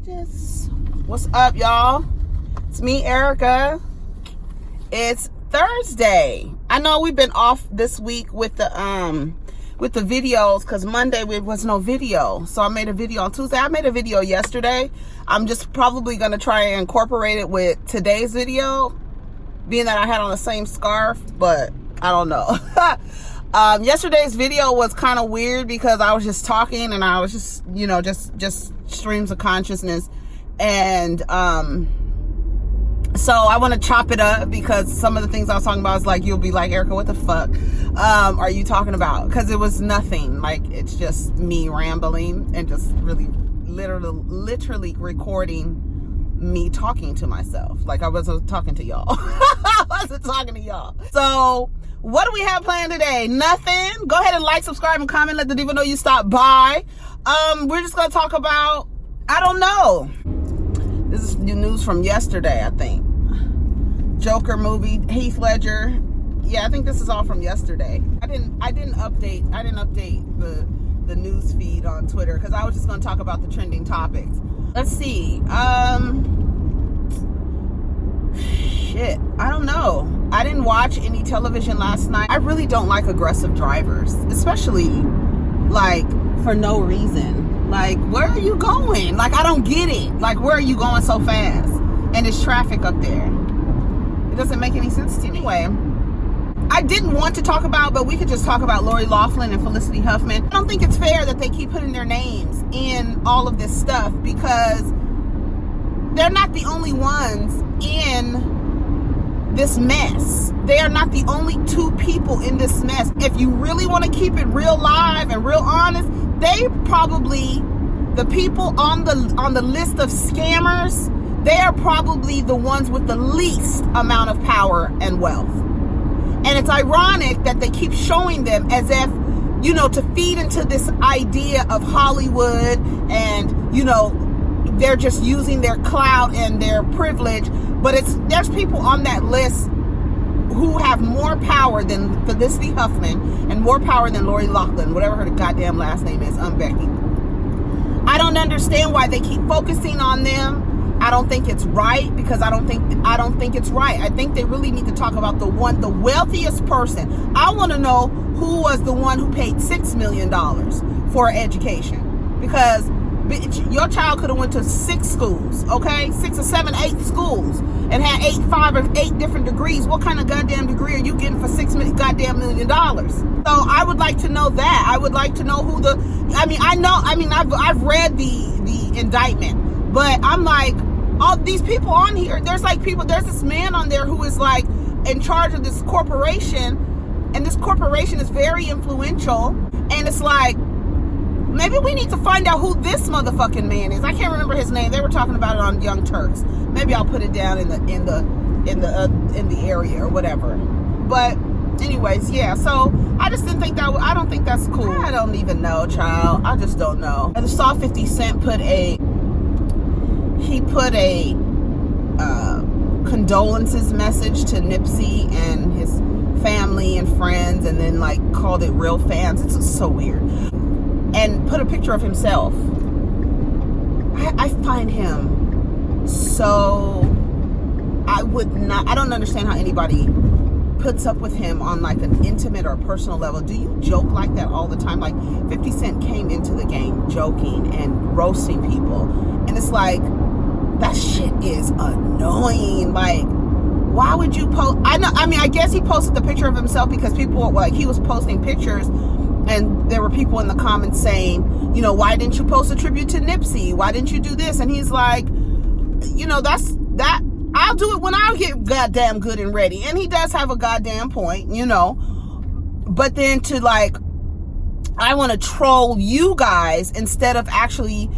What's up, y'all? It's me, Erica. It's Thursday. I know we've been off this week with the videos because Monday there was no video. So I made a video on Tuesday. I made a video yesterday. I'm just probably gonna try and incorporate it with today's video, being that I had on the same scarf, but I don't know. Yesterday's video was kind of weird because I was just talking and I was just, just streams of consciousness. And so I want to chop it up because some of the things I was talking about is like, you'll be like, Erica, what the fuck are you talking about? Because it was nothing. Like, it's just me rambling and just really literally recording me talking to myself. Like I wasn't talking to y'all. I wasn't talking to y'all. So what do we have planned today? Nothing. Go ahead and like, subscribe, and comment. Let the diva know you stopped by. We're just gonna talk about, I don't know. This is new news from yesterday, I think. Joker movie, Heath Ledger. Yeah, I think this is all from yesterday. I didn't update the news feed on Twitter because I was just gonna talk about the trending topics. Let's see. Shit, I don't know. I didn't watch any television last night. I really don't like aggressive drivers, especially like for no reason. Like, where are you going? Like, I don't get it. Like, where are you going so fast? And there's traffic up there. It doesn't make any sense to me. Anyway, I didn't want to talk about, but we could just talk about Lori Loughlin and Felicity Huffman. I don't think it's fair that they keep putting their names in all of this stuff because they're not the only ones in this mess. They are not the only two people in this mess. If you really want to keep it real live and real honest, they probably, the people on the list of scammers, they are probably the ones with the least amount of power and wealth. And it's ironic that they keep showing them as if, to feed into this idea of Hollywood and, they're just using their clout and their privilege. But there's people on that list who have more power than Felicity Huffman and more power than Lori Loughlin, whatever her goddamn last name is, Becky. I don't understand why they keep focusing on them. I don't think it's right because I don't think it's right. I think they really need to talk about the wealthiest person. I want to know who was the one who paid $6 million for education, because your child could have went to 6 schools, okay? 6 or 7, 8 schools and had 5 or 8 different degrees. What kind of goddamn degree are you getting for $6 million? So I would like to know that. I would like to know who I've read the indictment, but I'm like, all these people on here, there's this man on there who is like in charge of this corporation, and this corporation is very influential, and it's like, maybe we need to find out who this motherfucking man is. I can't remember his name. They were talking about it on Young Turks. Maybe I'll put it down in the area or whatever. But anyways, yeah. So I just didn't think that. I don't think that's cool. I don't even know, child. I just don't know. I saw 50 Cent put a condolences message to Nipsey and his family and friends, and then like called it real fans. It's just so weird. And put a picture of himself. I find him so, I don't understand how anybody puts up with him on like an intimate or personal level. Do you joke like that all the time? Like 50 Cent came into the game joking and roasting people. And it's like, that shit is annoying. Like, why would you post? I guess he posted the picture of himself because people were like, he was posting pictures. And there were people in the comments saying, why didn't you post a tribute to Nipsey? Why didn't you do this? And he's like, I'll do it when I get goddamn good and ready. And he does have a goddamn point, But then to like, I want to troll you guys instead of actually,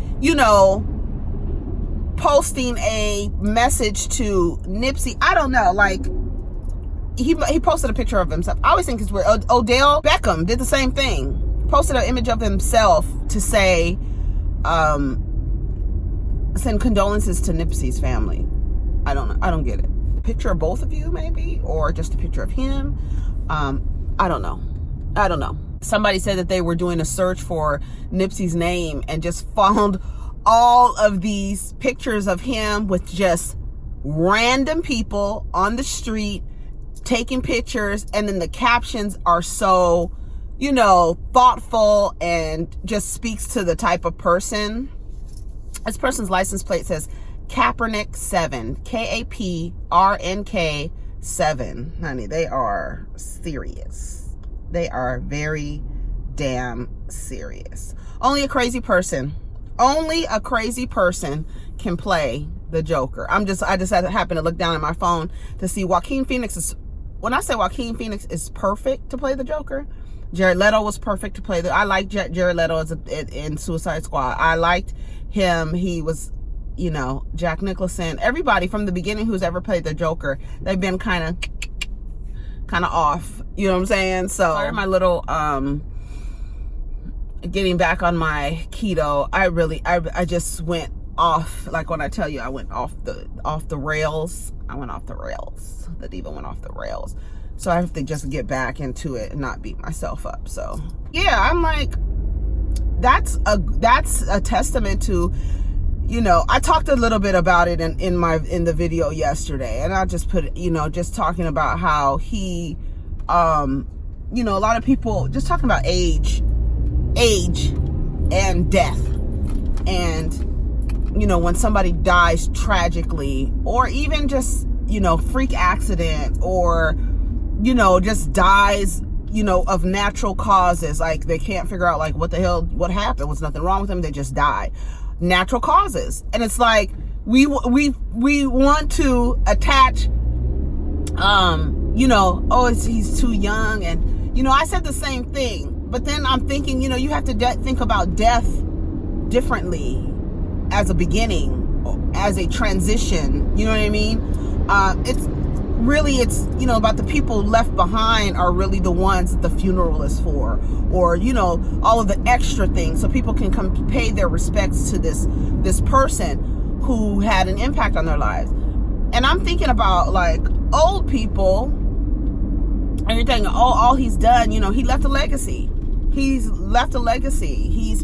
posting a message to Nipsey. I don't know, like, he posted a picture of himself. I always think it's weird. Odell Beckham did the same thing. Posted an image of himself to say, send condolences to Nipsey's family. I don't get it. Picture of both of you, maybe, or just a picture of him. I don't know. Somebody said that they were doing a search for Nipsey's name and just found all of these pictures of him with just random people on the street taking pictures, and then the captions are so, you know, thoughtful and just speaks to the type of person. This person's license plate says Kaepernick 7, KAPRNK 7. Honey, they are serious. They are very damn serious. Only a crazy person can play the Joker. I just happened to look down at my phone to see Joaquin Phoenix is, when I say Joaquin Phoenix is perfect to play the Joker, Jared Leto was perfect to play I liked Jared Leto in Suicide Squad. I liked him. He was, you know, Jack Nicholson. Everybody from the beginning who's ever played the Joker, they've been kind of off. You know what I'm saying? So my little getting back on my keto, I just went off. Like when I tell you I went off the rails, I went off the rails. The diva went off the rails. So I have to just get back into it and not beat myself up. So yeah, I'm like, that's a testament to, you know, I talked a little bit about it in the video yesterday, and I just put, you know, just talking about how he, you know, a lot of people just talking about age and death, and, you know, when somebody dies tragically, or even just, you know, freak accident, or, you know, just dies, you know, of natural causes, like they can't figure out like what the hell, what happened, was nothing wrong with them, they just died, natural causes. And it's like we want to attach, you know, oh, he's too young, and, you know, I said the same thing, but then I'm thinking, you know, you have to think about death differently, as a beginning, as a transition, you know what I mean? It's, you know, about the people left behind are really the ones that the funeral is for, or, you know, all of the extra things, so people can come pay their respects to this person who had an impact on their lives. And I'm thinking about like old people, and you're thinking, oh, all he's done, you know, he left a legacy. He's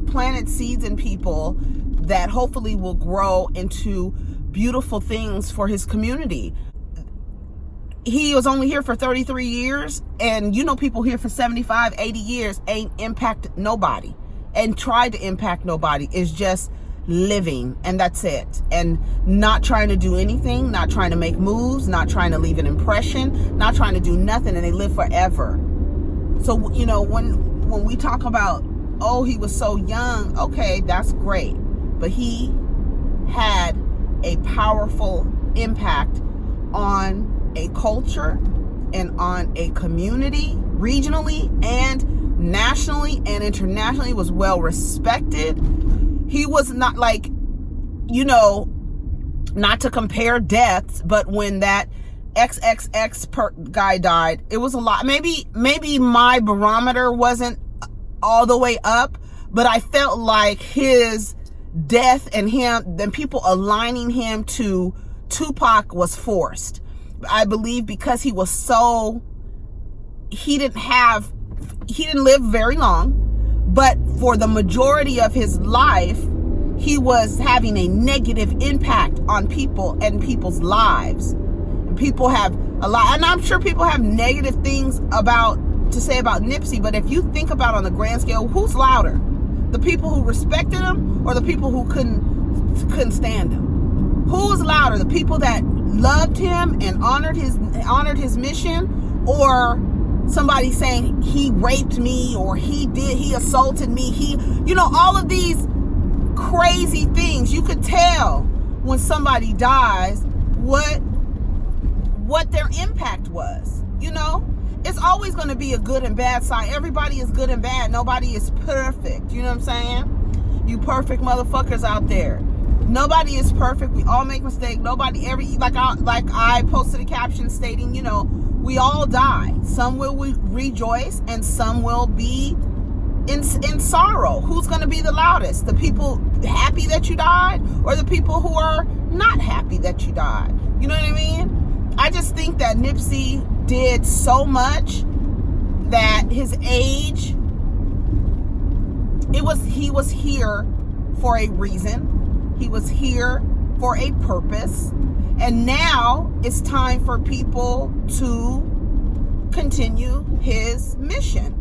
planted seeds in people that hopefully will grow into beautiful things for his community. He was only here for 33 years, and, you know, people here for 75, 80 years ain't impacted nobody, and tried to impact nobody. Is just living, and that's it, and not trying to do anything, not trying to make moves, not trying to leave an impression, not trying to do nothing, and they live forever. So, you know, when we talk about, oh, he was so young, okay, that's great, but he had a powerful impact on a culture and on a community, regionally and nationally and internationally. Was well respected. He was not like, you know, not to compare deaths, but when that XXX guy died, it was a lot. Maybe my barometer wasn't all the way up, but I felt like his death and him, then people aligning him to Tupac was forced. I believe because he was so, he didn't live very long, but for the majority of his life, he was having a negative impact on people and people's lives. And people have a lot, and I'm sure people have negative things to say about Nipsey, but if you think about on the grand scale, who's louder? The people who respected him, or the people who couldn't stand him? Who's louder? The people that loved him and honored his mission, or somebody saying he raped me, or he assaulted me, you know, all of these crazy things. You could tell when somebody dies what their impact was. You know, it's always going to be a good and bad side. Everybody is good and bad. Nobody is perfect. You know what I'm saying? You perfect motherfuckers out there. Nobody is perfect. We all make mistakes. Like I posted a caption stating, you know, we all die. Some will rejoice, and some will be in sorrow. Who's going to be the loudest? The people happy that you died, or the people who are not happy that you died? You know what I mean? I just think that Nipsey did so much that his age, he was here for a reason. He was here for a purpose. And now it's time for people to continue his mission.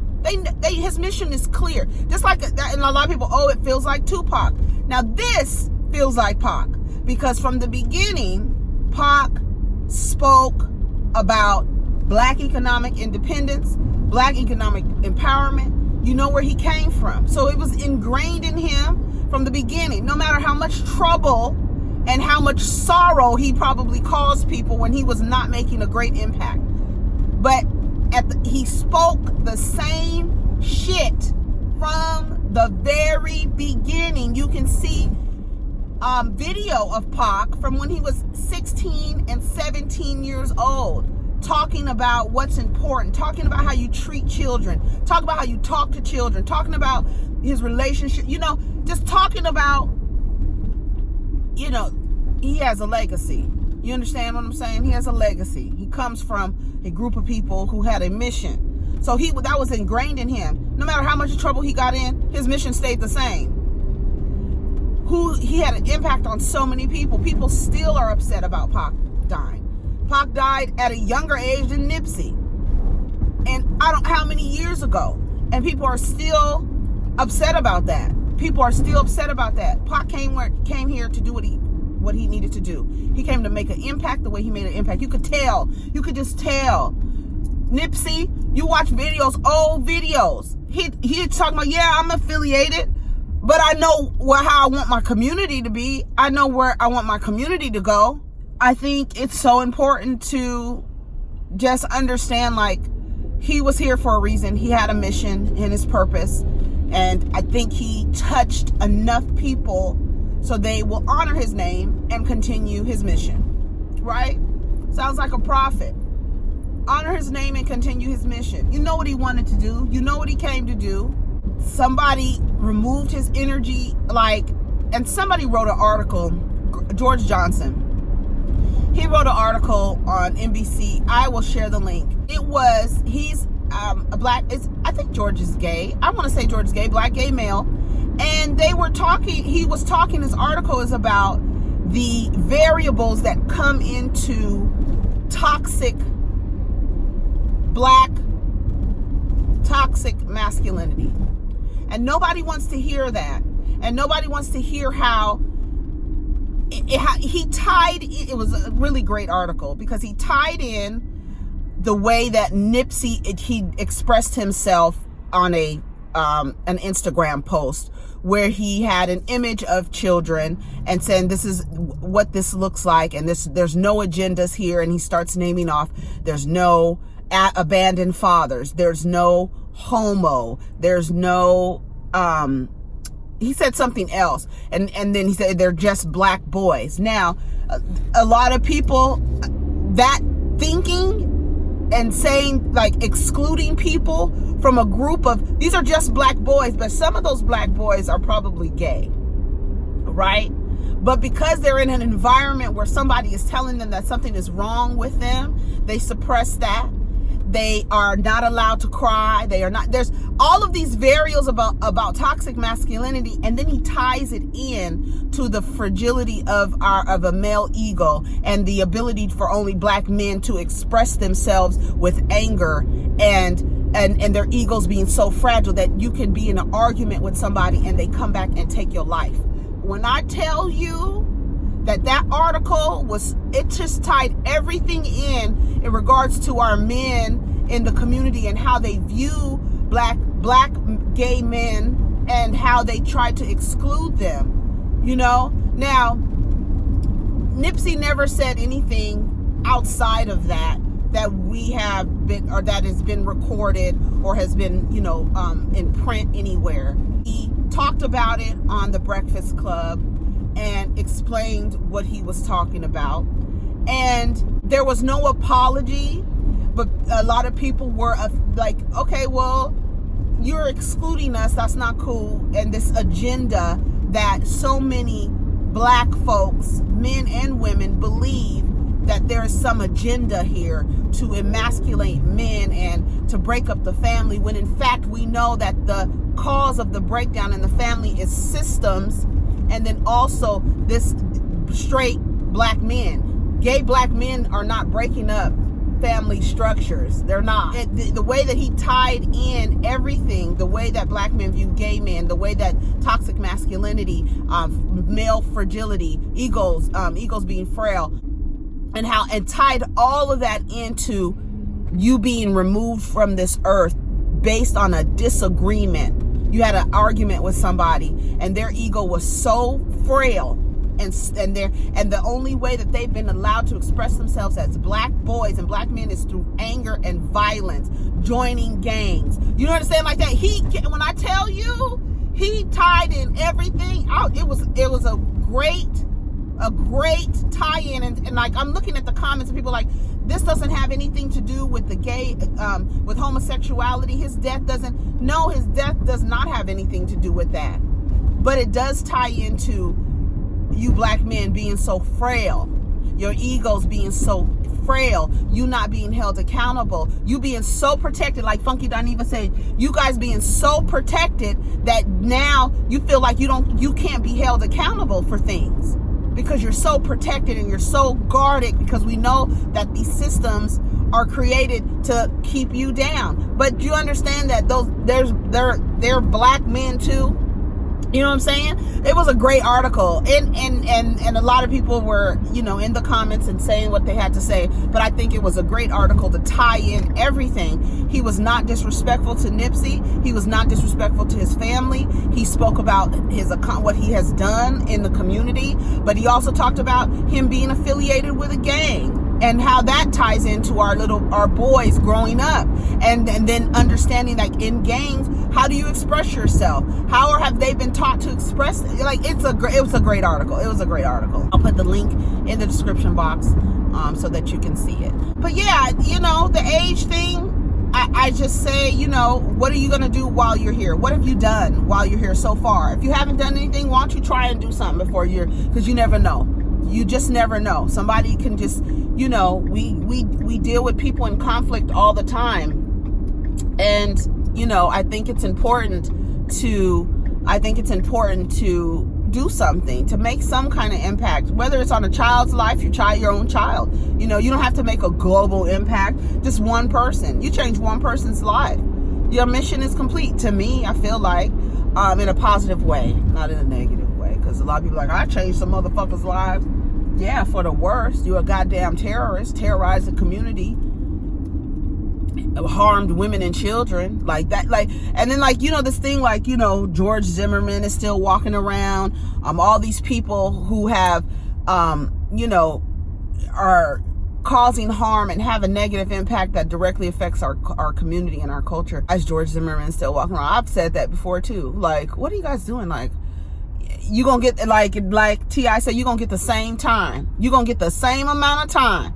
His mission is clear. Just like that, and a lot of people, oh, it feels like Tupac. Now this feels like Pac, because from the beginning, Pac spoke about Black economic independence, Black economic empowerment. You know where he came from. So it was ingrained in him from the beginning, no matter how much trouble and how much sorrow he probably caused people when he was not making a great impact. But he spoke the same shit from the very beginning. You can see video of Pac from when he was 16 and 17 years old, talking about what's important, talking about how you treat children, talking about how you talk to children, talking about his relationship, just talking about, he has a legacy. You understand what I'm saying? He has a legacy. He comes from a group of people who had a mission. So that was ingrained in him. No matter how much trouble he got in, his mission stayed the same. He had an impact on so many people. People still are upset about Pac dying. Pac died at a younger age than Nipsey. And how many years ago. And people are still upset about that. People are still upset about that. Pac came here to do what he needed to do. He came to make an impact the way he made an impact. You could just tell. Nipsey, you watch videos, old videos. He talking about, yeah, I'm affiliated, but I know how I want my community to be. I know where I want my community to go. I think it's so important to just understand, he was here for a reason. He had a mission and his purpose. And I think he touched enough people so they will honor his name and continue his mission. Right? Sounds like a prophet. Honor his name and continue his mission. You know what he wanted to do. You know what he came to do. Somebody removed his energy, and somebody wrote an article, George Johnson. He wrote an article on NBC. I will share the link. He's a black, I think George is gay. I want to say George is gay, black gay male. And his article is about the variables that come into toxic masculinity. And nobody wants to hear that. And nobody wants to hear how it was a really great article, because he tied in the way that Nipsey, he expressed himself on an Instagram post where he had an image of children and saying, this is what this looks like, and there's no agendas here, and he starts naming off, there's no abandoned fathers, there's no homo, there's no he said something else, and then he said they're just black boys. Now a lot of people, that thinking and saying, excluding people from a group of, these are just black boys, but some of those black boys are probably gay, right? But because they're in an environment where somebody is telling them that something is wrong with them, they suppress that. They are not allowed to cry. There's all of these variables about toxic masculinity, and then he ties it in to the fragility of a male ego and the ability for only black men to express themselves with anger and their egos being so fragile that you can be in an argument with somebody and they come back and take your life. When I tell you that article it just tied everything in regards to our men in the community and how they view black gay men and how they try to exclude them. Now Nipsey never said anything outside of that we have been, or that has been recorded or has been in print anywhere. He talked about it on the Breakfast Club and explained what he was talking about, and there was no apology, but a lot of people were okay, well, you're excluding us, that's not cool. And this agenda that so many black folks, men and women, believe that there is some agenda here to emasculate men and to break up the family, when in fact we know that the cause of the breakdown in the family is systems and then also this straight black men. Gay black men are not breaking up family structures. They're not. The way that he tied in everything, the way that black men view gay men, the way that toxic masculinity, male fragility, egos being frail, and tied all of that into you being removed from this earth based on a disagreement. You had an argument with somebody and their ego was so frail, and the only way that they've been allowed to express themselves as black boys and black men is through anger and violence, joining gangs. You know what I'm saying? Like that. When I tell you, he tied in everything out. It was a great tie-in, and like I'm looking at the comments and people like, this doesn't have anything to do with the gay, with homosexuality. His death does not have anything to do with that, but it does tie into you black men being so frail, your egos being so frail, you not being held accountable, you being so protected, like Funky Dineva said, you guys being so protected that now you feel like you can't be held accountable for things because you're so protected and you're so guarded, because we know that these systems are created to keep you down. But you understand that they're black men too. You know what I'm saying? It was a great article, and a lot of people were, in the comments and saying what they had to say, but I think it was a great article to tie in everything. He was not disrespectful to Nipsey. He was not disrespectful to his family. He spoke about what he has done in the community, but he also talked about him being affiliated with a gang and how that ties into our boys growing up, and then understanding, like, in gangs, how do you express yourself? How have they been taught to express? Like, it was a great article. It was a great article. I'll put the link in the description box so that you can see it. But yeah, the age thing, I just say, what are you going to do while you're here? What have you done while you're here so far? If you haven't done anything, why don't you try and do something because you never know. You just never know. Somebody can just, we deal with people in conflict all the time. And, I think it's important to do something, to make some kind of impact, whether it's on a child's life, your own child. You don't have to make a global impact, just one person. You change one person's life, your mission is complete. To me, I feel like, in a positive way, not in a negative way, because a lot of people are like, I changed some motherfuckers' lives. Yeah, for the worst. You're a goddamn terrorist, terrorized the community, harmed women and children, like that. And then, this thing, George Zimmerman is still walking around. All these people who have, are causing harm and have a negative impact that directly affects our community and our culture. As George Zimmerman is still walking around. I've said that before too. Like, what are you guys doing? Like, you gonna get, like T.I. said, you gonna get the same time. You gonna get the same amount of time.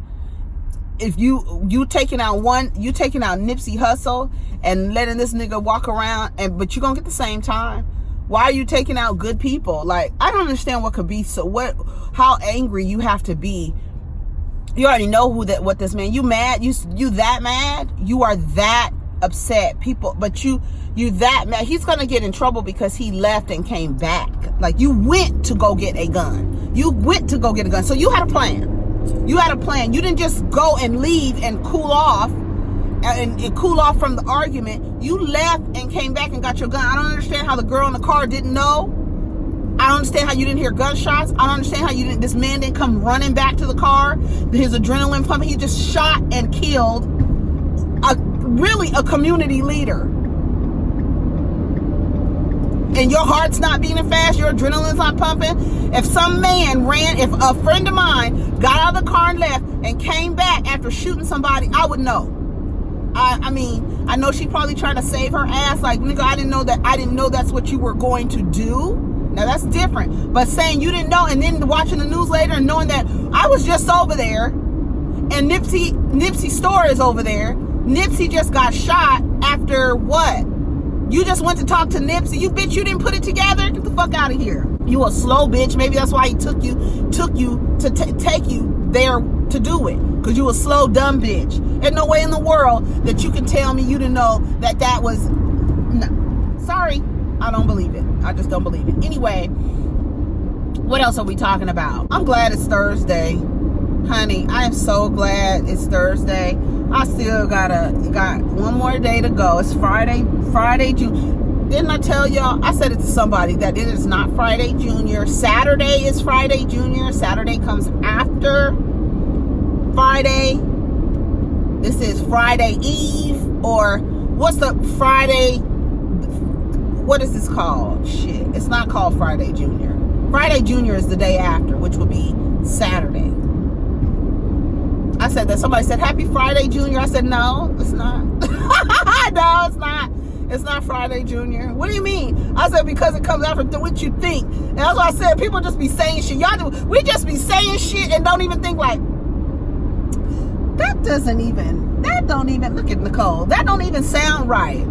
If you taking out Nipsey Hussle and letting this nigga walk around, but you gonna get the same time. Why are you taking out good people? Like, I don't understand what could be how angry you have to be. You already know what this man, you mad, you that mad, you are that upset, people, but you that mad. He's gonna get in trouble because he left and came back. Like, you went to go get a gun. So you had a plan. You didn't just go and leave and cool off and cool off from the argument. You left and came back and got your gun. I don't understand how the girl in the car didn't know. I don't understand how you didn't hear gunshots. I don't understand how this man didn't come running back to the car. His adrenaline pumping. He just shot and killed a community leader. And your heart's not beating fast, your adrenaline's not pumping. If a friend of mine got out of the car and left and came back after shooting somebody, I would know. I know she probably trying to save her ass. Like, nigga, I didn't know that's what you were going to do. Now that's different. But saying you didn't know and then watching the news later and knowing that I was just over there and Nipsey's store is over there. Nipsey just got shot after what? You just went to talk to Nipsey. You didn't put it together. Get the fuck out of here. You a slow bitch. Maybe that's why he took you to take you there to do it. Because you a slow, dumb bitch. There's no way in the world that you can tell me you didn't know that was... No. Sorry. I don't believe it. I just don't believe it. Anyway, What else are we talking about? I'm glad it's Thursday, honey. I am so glad it's Thursday. I still got one more day to go. It's Friday, June. Didn't I tell y'all? I said it to somebody that it is not Friday Junior. Saturday is Friday Junior. Saturday comes after Friday. This is Friday Eve, or what's the Friday? What is this called? Shit, it's not called Friday Junior. Friday Junior is the day after, which would be Saturday. I said that. Somebody said, Happy Friday Junior. I said, no, it's not. No, it's not. It's not Friday Junior. What do you mean? I said, because it comes after what you think. And that's why I said, people just be saying shit. We just be saying shit and don't even think like, that don't even, look at Nicole. That don't even sound right.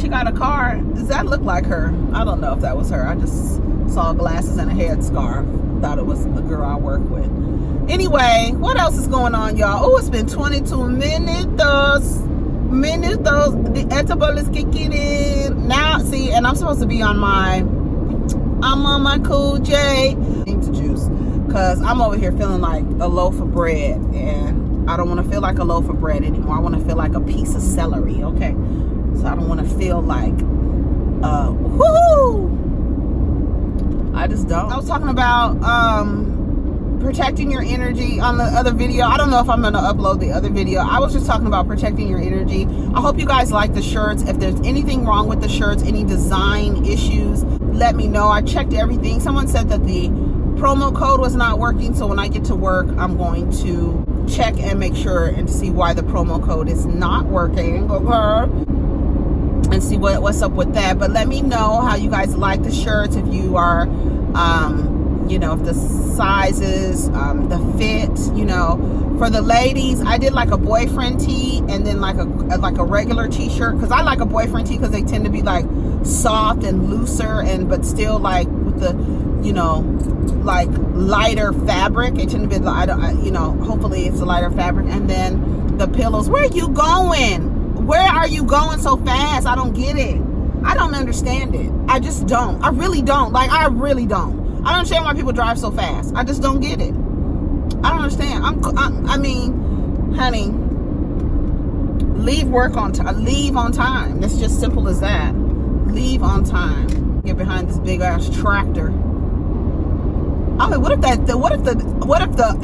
She got a car. Does that look like her? I don't know if that was her. I just saw glasses and a headscarf. Thought it was the girl I work with. Anyway, what else is going on, y'all? Oh, it's been 22 minutes. The edible is kicking in. Now, see, and I'm supposed to be on my Cool J to juice, because I'm over here feeling like a loaf of bread, and I don't want to feel like a loaf of bread anymore. I want to feel like a piece of celery, okay? So I don't want to feel like, woohoo! I just don't. I was talking about protecting your energy on the other video. I don't know if I'm going to upload the other video. I was just talking about protecting your energy. I hope you guys like the shirts. If there's anything wrong with the shirts, any design issues, let me know. I checked everything. Someone said that the promo code was not working, so when I get to work, I'm going to check and make sure and see why the promo code is not working. And see what's up with that. But let me know how you guys like the shirts, if you are if the sizes, the fit, for the ladies. I did like a boyfriend tee and then like a regular t-shirt, because I like a boyfriend tee because they tend to be like soft and looser, but still like with the like lighter fabric. It tend to be hopefully it's a lighter fabric. And then the pillows. Where are you going? Where are you going so fast? I don't get it. I don't understand it. I just don't. I really don't. I really don't. I don't understand why people drive so fast. I just don't get it. I don't understand. I mean, honey, leave on time. It's just simple as that. Leave on time. Get behind this big ass tractor. I mean, what if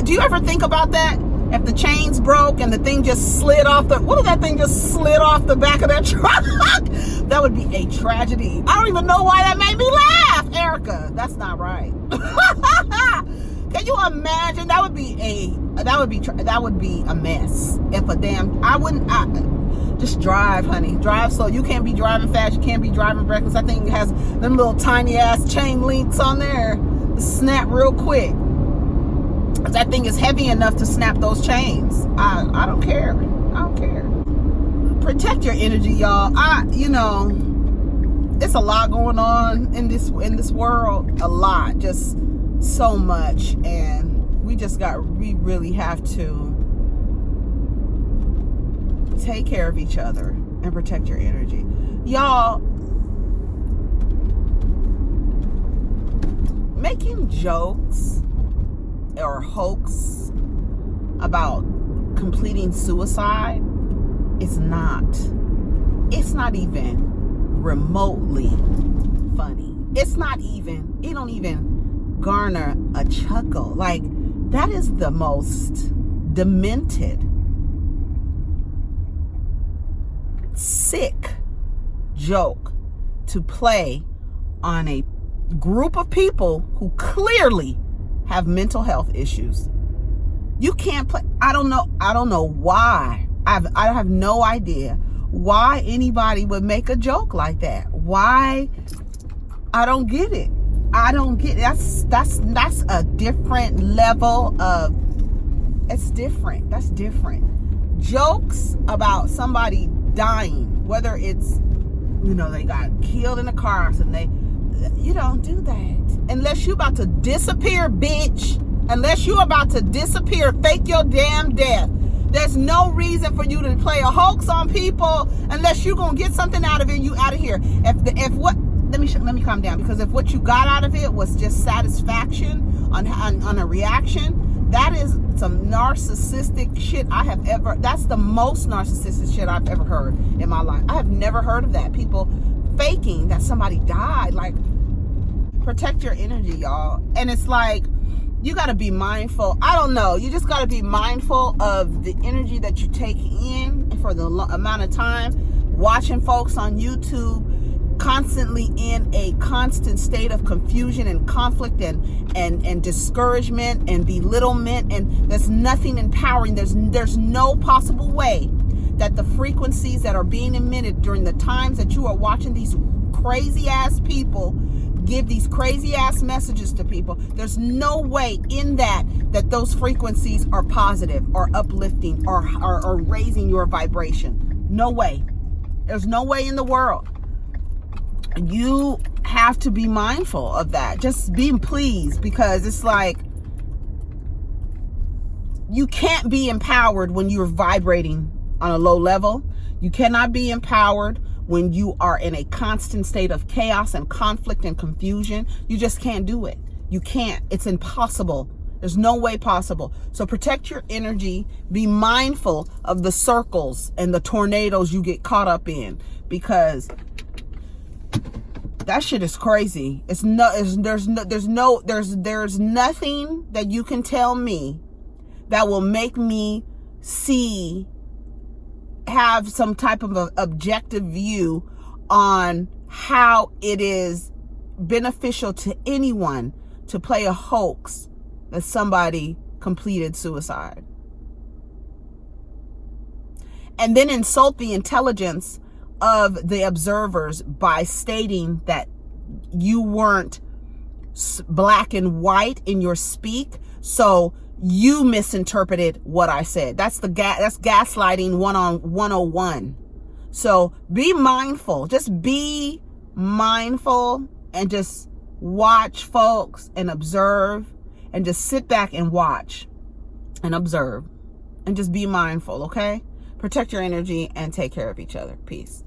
do you ever think about that? If the chains broke and the thing just slid off what if that thing just slid off the back of that truck? That would be a tragedy. I don't even know why that made me laugh, Erica. That's not right. Can you imagine? That would be a mess. Just drive, honey. Drive slow. You can't be driving fast. You can't be driving reckless. That thing has them little tiny ass chain links on there. Snap real quick. That thing is heavy enough to snap those chains. I don't care. I don't care. Protect your energy, y'all. It's a lot going on in this world. A lot. Just so much. And we really have to take care of each other and protect your energy. Y'all, making jokes or hoax about completing suicide is not even remotely funny. It don't even garner a chuckle. Like, that is the most demented, sick joke to play on a group of people who clearly have mental health issues. You can't play. I don't know why. I have no idea why anybody would make a joke like that. Why? I don't get it. That's a different level of. It's different. That's different. Jokes about somebody dying, whether it's they got killed in a car accident. You don't do that unless you about to disappear, bitch. Unless you about to disappear, fake your damn death. There's no reason for you to play a hoax on people unless you're gonna get something out of it. You out of here. If what let me calm down, because if what you got out of it was just satisfaction on a reaction, that is some narcissistic shit that's the most narcissistic shit I've ever heard in my life. I have never heard of that. People faking that somebody died. Like, protect your energy, y'all. And it's like, you got to be mindful. I don't know. You just got to be mindful of the energy that you take in for the amount of time. Watching folks on YouTube constantly in a constant state of confusion and conflict and discouragement and belittlement, and there's nothing empowering. There's no possible way that the frequencies that are being emitted during the times that you are watching these crazy ass people give these crazy ass messages to people, there's no way in that those frequencies are positive or uplifting or raising your vibration. No way. There's no way in the world. You have to be mindful of that. Just being pleased, because it's like, you can't be empowered when you're vibrating on a low level. You cannot be empowered when you are in a constant state of chaos and conflict and confusion. You just can't do it. You can't. It's impossible. There's no way possible. So protect your energy. Be mindful of the circles and the tornadoes you get caught up in, because that shit is crazy. There's nothing that you can tell me that will make me have some type of a objective view on how it is beneficial to anyone to play a hoax that somebody completed suicide, and then insult the intelligence of the observers by stating that you weren't black and white in your speak, so you misinterpreted what I said. That's gaslighting 101. So be mindful. Just be mindful and just watch folks and observe, and just sit back and watch and observe and just be mindful, okay? Protect your energy and take care of each other. Peace.